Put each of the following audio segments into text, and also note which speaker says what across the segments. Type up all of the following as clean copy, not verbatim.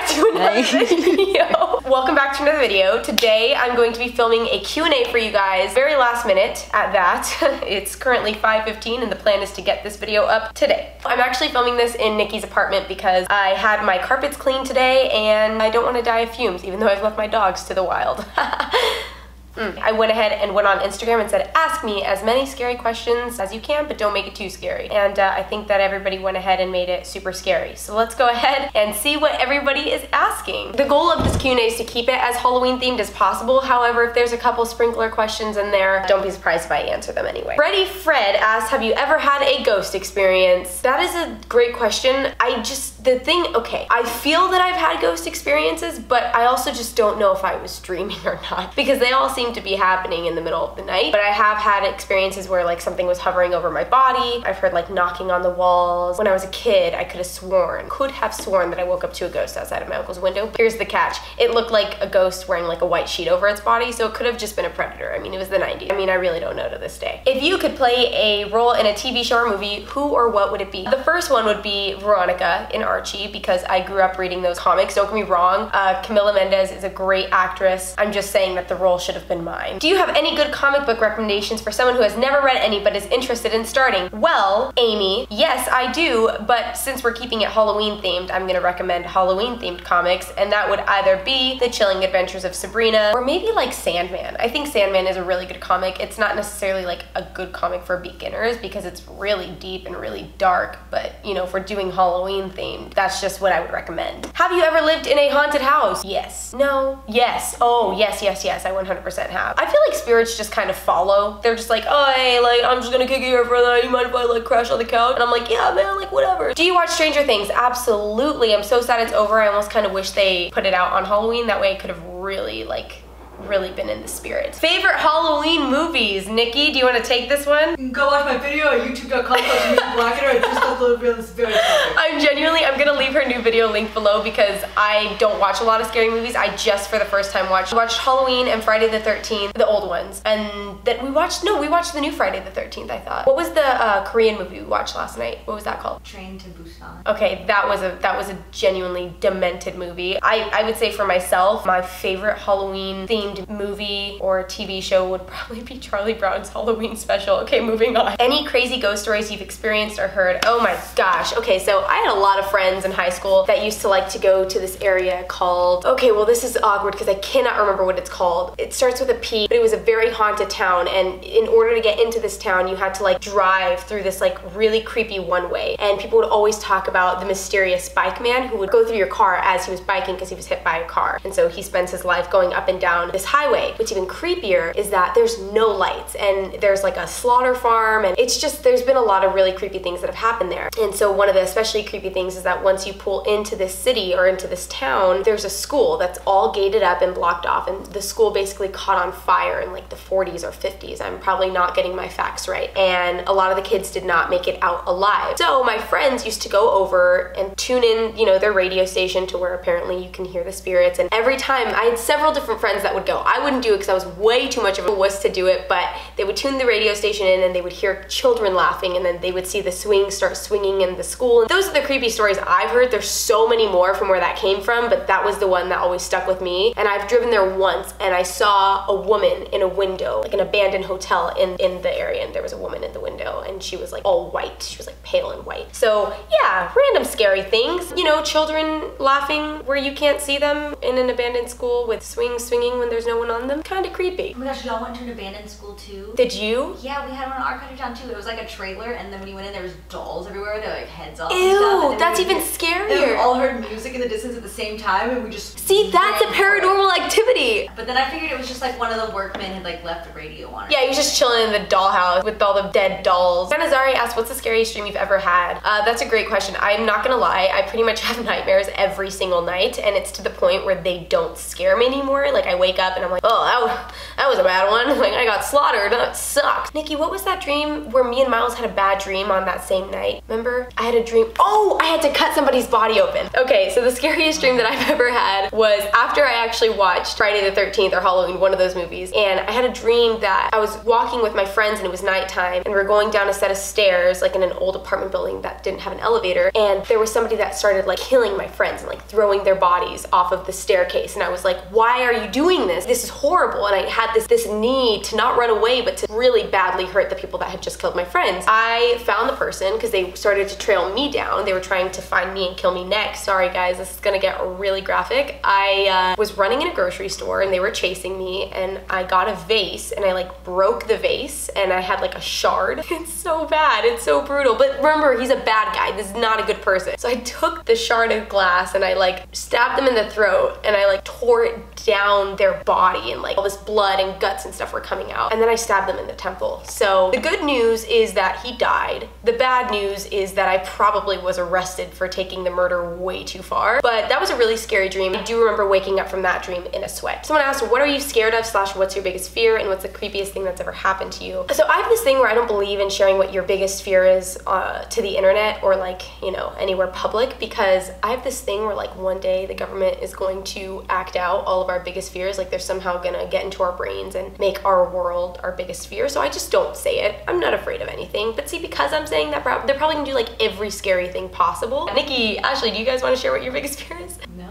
Speaker 1: back to another video. Welcome back to another video. Today I'm going to be filming a Q&A for you guys, very last minute at that. It's currently 5:15 and the plan is to get this video up today. I'm actually filming this in Nikki's apartment because I had my carpets cleaned today and I don't want to die of fumes, even though I've left my dogs to the wild. I went ahead and went on Instagram and said, ask me as many scary questions as you can, but don't make it too scary. And I think that everybody went ahead and made it super scary. So let's go ahead and see what everybody is asking. The goal of this Q&A is to keep it as Halloween themed as possible. However, if there's a couple sprinkler questions in there, don't be surprised if I answer them anyway. Freddie Fred asks, have you ever had a ghost experience? That is a great question. Okay, I feel that I've had ghost experiences, but I also just don't know if I was dreaming or not, because they all seem to be happening in the middle of the night. But I have had experiences where like something was hovering over my body. I've heard like knocking on the walls. When I was a kid, I could have sworn that I woke up to a ghost outside of my uncle's window. Here's the catch. It looked like a ghost wearing like a white sheet over its body, so it could have just been a predator. I mean, it was the 90s. I mean, I really don't know to this day. If you could play a role in a TV show or movie, who or what would it be? The first one would be Veronica in Archie, because I grew up reading those comics. Don't get me wrong, Camila Mendez is a great actress. I'm just saying that the role should have been mine. Do you have any good comic book recommendations for someone who has never read any but is interested in starting? Well, Amy, yes, I do, but since we're keeping it Halloween themed, I'm gonna recommend Halloween themed comics, and that would either be The Chilling Adventures of Sabrina, or maybe like Sandman. I think Sandman is a really good comic. It's not necessarily like a good comic for beginners because it's really deep and really dark, but you know, if we're doing Halloween themed, that's just what I would recommend. Have you ever lived in a haunted house? Yes. No. Yes. Oh, yes, yes, yes, I 100% have. I feel like spirits just kind of follow. They're just like, oh, hey, like, I'm just gonna kick you here for the night. You mind if I like crash on the couch? And I'm like, yeah, man, like, whatever. Do you watch Stranger Things? Absolutely. I'm so sad it's over. I almost kind of wish they put it out on Halloween. That way I could have really been in the spirit. Favorite Halloween movies? Nikki, do you want to take this one?
Speaker 2: You can go watch my video at youtube.com/blacker. I just uploaded video this very second.
Speaker 1: I'm gonna leave her new video link below because I don't watch a lot of scary movies. I just for the first time watched Halloween and Friday the 13th, the old ones. And that we watched the new Friday the 13th, I thought. What was the Korean movie we watched last night? What was that called?
Speaker 2: Train to Busan.
Speaker 1: Okay, that was a genuinely demented movie. I would say for myself, my favorite Halloween themed movie or TV show would probably be Charlie Brown's Halloween special. Okay, moving on. Any crazy ghost stories you've experienced or heard? Oh my gosh. Okay, so I had a lot of friends in high school that used to like to go to this area called, okay, well this is awkward because I cannot remember what it's called. It starts with a P, but it was a very haunted town, and in order to get into this town, you had to like drive through this like really creepy one-way, and people would always talk about the mysterious bike man who would go through your car as he was biking because he was hit by a car, and so he spends his life going up and down this highway. What's even creepier is that there's no lights, and there's like a slaughter farm, and it's just, there's been a lot of really creepy things that have happened there. And so one of the especially creepy things is that once you pull into this city or into this town, there's a school that's all gated up and blocked off, and the school basically caught on fire in like the 40s or 50s. I'm probably not getting my facts right, and a lot of the kids did not make it out alive. So my friends used to go over and tune in, you know, their radio station to where apparently you can hear the spirits, and every time I had several different friends that would go. I wouldn't do it because I was way too much of a wuss to do it, but they would tune the radio station in and they would hear children laughing, and then they would see the swing start swinging in the school. And those are the creepy stories I've heard. There's so many more from where that came from, but that was the one that always stuck with me. And I've driven there once and I saw a woman in a window, like an abandoned hotel in the area, and there was a woman in the window and she was like all white. She was like pale and white. So yeah, random scary things. You know, children laughing where you can't see them in an abandoned school with swings swinging when there's no one on them. Kind of creepy.
Speaker 2: Oh my gosh, y'all went to an abandoned school too?
Speaker 1: Did you?
Speaker 2: Yeah, we had one in our country town too. It was like a trailer, and then when you went in, there was dolls everywhere. They were like heads off.
Speaker 1: Ew, that's even scarier.
Speaker 2: And we all heard music in the distance at the same time, and we just
Speaker 1: see, that's a paranormal activity.
Speaker 2: But then I figured it was just like one of the workmen had like left the radio on.
Speaker 1: Yeah, he was just chilling in the dollhouse with all the dead dolls. Kanazari asked, what's the scariest dream you've ever had? That's a great question. I'm not gonna lie, I pretty much have nightmares every single night, and it's to the point where they don't scare me anymore. Like I wake up and I'm like, oh, that was a bad one. Like I got slaughtered, that sucked. Nikki, what was that dream where me and Miles had a bad dream on that same night? Remember? I had a dream, oh, I had to cut somebody's somebody's body open. Okay, so the scariest dream that I've ever had was after I actually watched Friday the 13th or Halloween, one of those movies, and I had a dream that I was walking with my friends and it was nighttime, and we were going down a set of stairs, like in an old apartment building that didn't have an elevator, and there was somebody that started like killing my friends and like throwing their bodies off of the staircase, and I was like, why are you doing this? This is horrible. And I had this need to not run away, but to really badly hurt the people that had just killed my friends. I found the person because they started to trail me down. They were trying to find me and kill me next. Sorry guys, this is gonna get really graphic. I was running in a grocery store and they were chasing me, and I got a vase and I like broke the vase and I had like a shard. It's so bad, it's so brutal. But remember, he's a bad guy. This is not a good person. So I took the shard of glass and I like stabbed them in the throat and I like tore it down their body, and like all this blood and guts and stuff were coming out. And then I stabbed them in the temple. So the good news is that he died. The bad news is that I probably was arrested for taking the murder way too far. But that was a really scary dream. I do remember waking up from that dream in a sweat. Someone asked, what are you scared of / what's your biggest fear, and what's the creepiest thing that's ever happened to you? So I have this thing where I don't believe in sharing what your biggest fear is to the internet or like, you know, anywhere public, because I have this thing where like one day the government is going to act out all of our biggest fears. Like they're somehow gonna get into our brains and make our world our biggest fear. So I just don't say it. I'm not afraid of anything. But see, because I'm saying that, they're probably gonna do like every scary thing possible. Nikki, Ashley, do you guys want to share what your biggest fear is?
Speaker 2: No.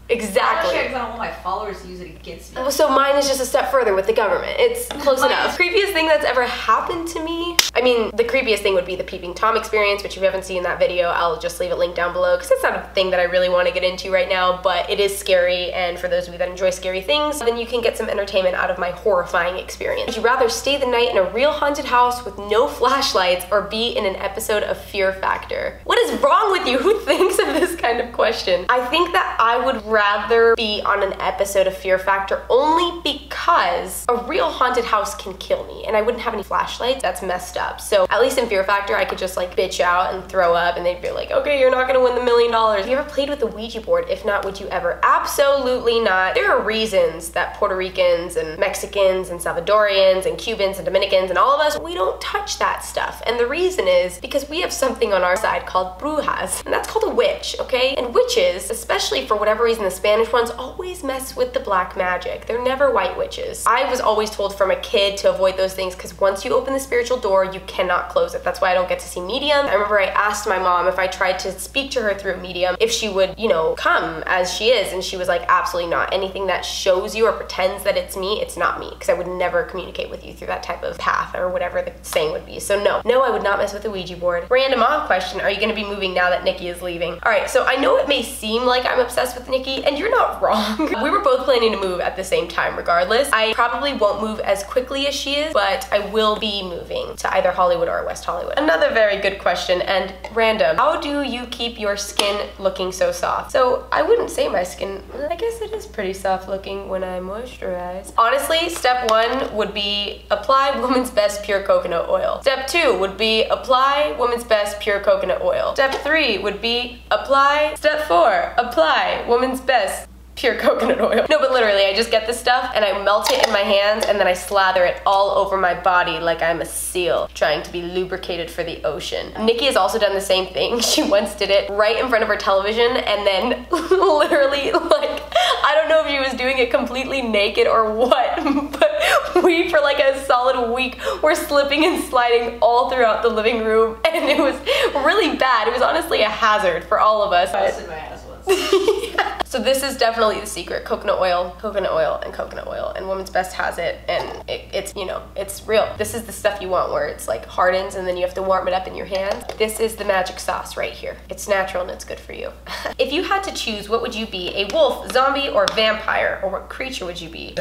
Speaker 1: Exactly.
Speaker 2: I don't want my followers to use it against me.
Speaker 1: So mine is just a step further with the government. It's close enough. Creepiest thing that's ever happened to me? I mean, the creepiest thing would be the peeping Tom experience, which if you haven't seen that video, I'll just leave it linked down below, because it's not a thing that I really want to get into right now, but it is scary, and for those of you that enjoy scary things, then you can get some entertainment out of my horrifying experience. Would you rather stay the night in a real haunted house with no flashlights or be in an episode of Fear Factor? What is wrong with you? Who thinks of this kind of question? I think that I would rather be on an episode of Fear Factor only because a real haunted house can kill me and I wouldn't have any flashlights. That's messed up. So at least in Fear Factor, I could just like bitch out and throw up and they'd be like, okay, you're not gonna win the $1 million. Have you ever played with the Ouija board? If not, would you ever? Absolutely not. There are reasons that Puerto Ricans and Mexicans and Salvadorians and Cubans and Dominicans and all of us, we don't touch that stuff. And the reason is because we have something on our side called brujas, and that's called a witch, okay? And witches, especially for whatever reason, the Spanish ones always mess with the black magic. They're never white witches. I was always told from a kid to avoid those things because once you open the spiritual door, you cannot close it. That's why I don't get to see medium. I remember I asked my mom if I tried to speak to her through a medium, if she would, you know, come as she is, and she was like, absolutely not. Anything that shows you or pretends that it's me, it's not me, because I would never communicate with you through that type of path or whatever the saying would be. So no, I would not mess with the Ouija board. Random off question, are you gonna be moving now that Nikki is leaving? All right, so I know it may seem like I'm obsessed with Nikki, and you're not wrong. We were both planning to move at the same time regardless. I probably won't move as quickly as she is, but I will be moving to either Hollywood or West Hollywood. Another very good question and random. How do you keep your skin looking so soft? So I wouldn't say my skin, I guess it is pretty soft looking when I moisturize. Honestly, step 1 would be apply Woman's Best Pure Coconut Oil. Step 2 would be apply Woman's Best Pure Coconut Oil. Step 3 would be apply. Step 4, apply Woman's Best Pure coconut oil. No, but literally, I just get this stuff and I melt it in my hands and then I slather it all over my body like I'm a seal trying to be lubricated for the ocean. Nikki has also done the same thing. She once did it right in front of her television and then literally, like, I don't know if she was doing it completely naked or what, but we, for like a solid week, were slipping and sliding all throughout the living room and it was really bad. It was honestly a hazard for all of us.
Speaker 2: Busted my ass once.
Speaker 1: Yeah. So this is definitely the secret. Coconut oil, and coconut oil, and Woman's Best has it, and it's, you know, it's real. This is the stuff you want where it's like hardens and then you have to warm it up in your hands. This is the magic sauce right here. It's natural and it's good for you. If you had to choose, what would you be? A wolf, zombie, or vampire? Or what creature would you be?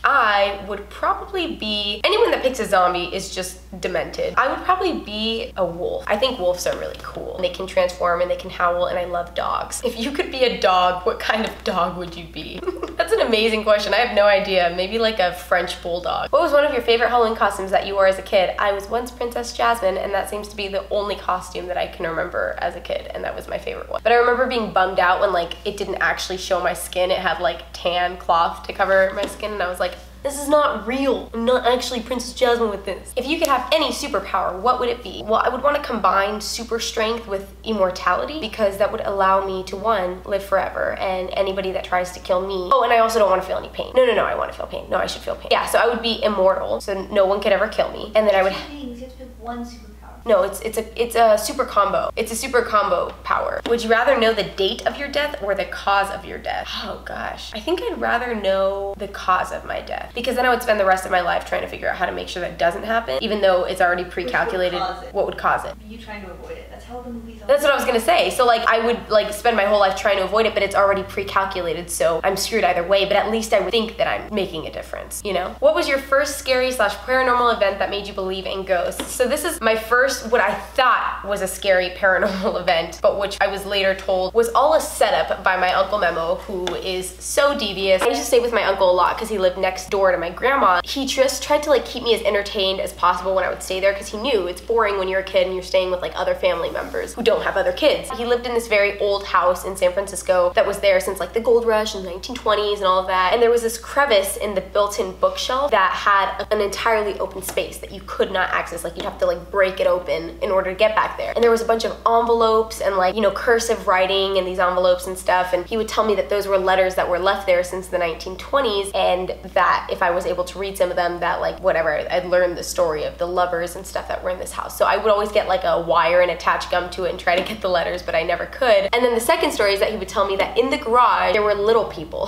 Speaker 1: I would probably be, anyone that picks a zombie is just demented. I would probably be a wolf. I think wolves are really cool. They can transform and they can howl, and I love dogs. If you could be a dog, what kind of dog would you be? That's an amazing question. I have no idea. Maybe like a French bulldog. What was one of your favorite Halloween costumes that you wore as a kid? I was once Princess Jasmine, and that seems to be the only costume that I can remember as a kid, and that was my favorite one. But I remember being bummed out when like it didn't actually show my skin. It had like tan cloth to cover my skin, and I was like, This is not real. I'm not actually Princess Jasmine with this. If you could have any superpower, what would it be? Well, I would want to combine super strength with immortality, because that would allow me to, one, live forever, and anybody that tries to kill me. Oh, and I also don't want to feel any pain. No, I want to feel pain. No, I should feel pain. Yeah, so I would be immortal, so no one could ever kill me. And then I would...
Speaker 2: You have to pick one superpower.
Speaker 1: No, it's a super combo. It's a super combo power. Would you rather know the date of your death or the cause of your death? Oh gosh. I think I'd rather know the cause of my death, because then I would spend the rest of my life trying to figure out how to make sure that doesn't happen, even though it's already pre-calculated what would cause it.
Speaker 2: You trying to avoid it. That's how the movies are.
Speaker 1: That's what I was gonna say. So like I would like spend my whole life trying to avoid it, but it's already pre-calculated, so I'm screwed either way, but at least I would think that I'm making a difference, you know? What was your first scary / paranormal event that made you believe in ghosts? So this is my first, what I thought was a scary paranormal event, but which I was later told was all a setup by my Uncle Memo, who is so devious. I used to stay with my uncle a lot because he lived next door to my grandma. He just tried to like keep me as entertained as possible when I would stay there, because he knew it's boring when you're a kid and you're staying with like other family members who don't have other kids. He lived in this very old house in San Francisco that was there since like the gold rush in the 1920s and all of that. And there was this crevice in the built-in bookshelf that had an entirely open space that you could not access. Like you'd have to like break it open in order to get back there. And there was a bunch of envelopes and like, you know, cursive writing in these envelopes and stuff. And he would tell me that those were letters that were left there since the 1920s, and that if I was able to read some of them, that like whatever, I'd learn the story of the lovers and stuff that were in this house. So I would always get like a wire and attach gum to it and try to get the letters, but I never could. And then the second story is that he would tell me that in the garage there were little people.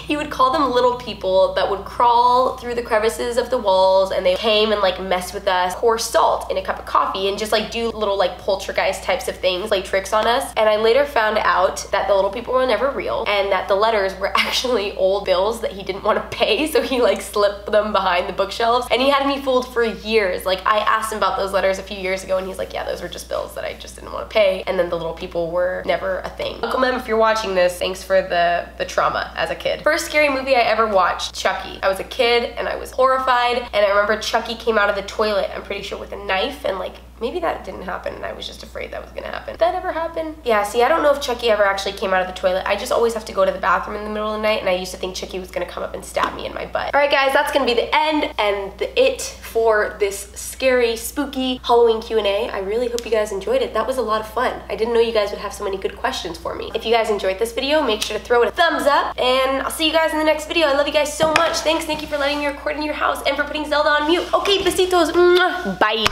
Speaker 1: He would call them little people that would crawl through the crevices of the walls, and they came and like mess with us, pour salt in a cup of coffee, and just like do little like poltergeist types of things, play tricks on us. And I later found out that the little people were never real, and that the letters were actually old bills that he didn't want to pay, so he like slipped them behind the bookshelves, and he had me fooled for years. Like I asked him about those letters a few years ago, and he's like, yeah, those were just bills that I just didn't want to pay, and then the little people were never a thing. Uncle Mem, if you're watching this, thanks for the trauma as a kid. First scary movie I ever watched, Chucky. I was a kid and I was horrified, and I remember Chucky came out of the toilet, I'm pretty sure with a knife, and like maybe that didn't happen and I was just afraid that was gonna happen. Did that ever happen? Yeah, see, I don't know if Chucky ever actually came out of the toilet. I just always have to go to the bathroom in the middle of the night, and I used to think Chucky was gonna come up and stab me in my butt. All right guys, that's gonna be the end and it for this scary, spooky Halloween Q&A. I really hope you guys enjoyed it. That was a lot of fun. I didn't know you guys would have so many good questions for me. If you guys enjoyed this video, make sure to throw it a thumbs up, and I'll see you guys in the next video. I love you guys so much. Thank you for letting me record in your house and for putting Zelda on mute. Okay, besitos. Bye.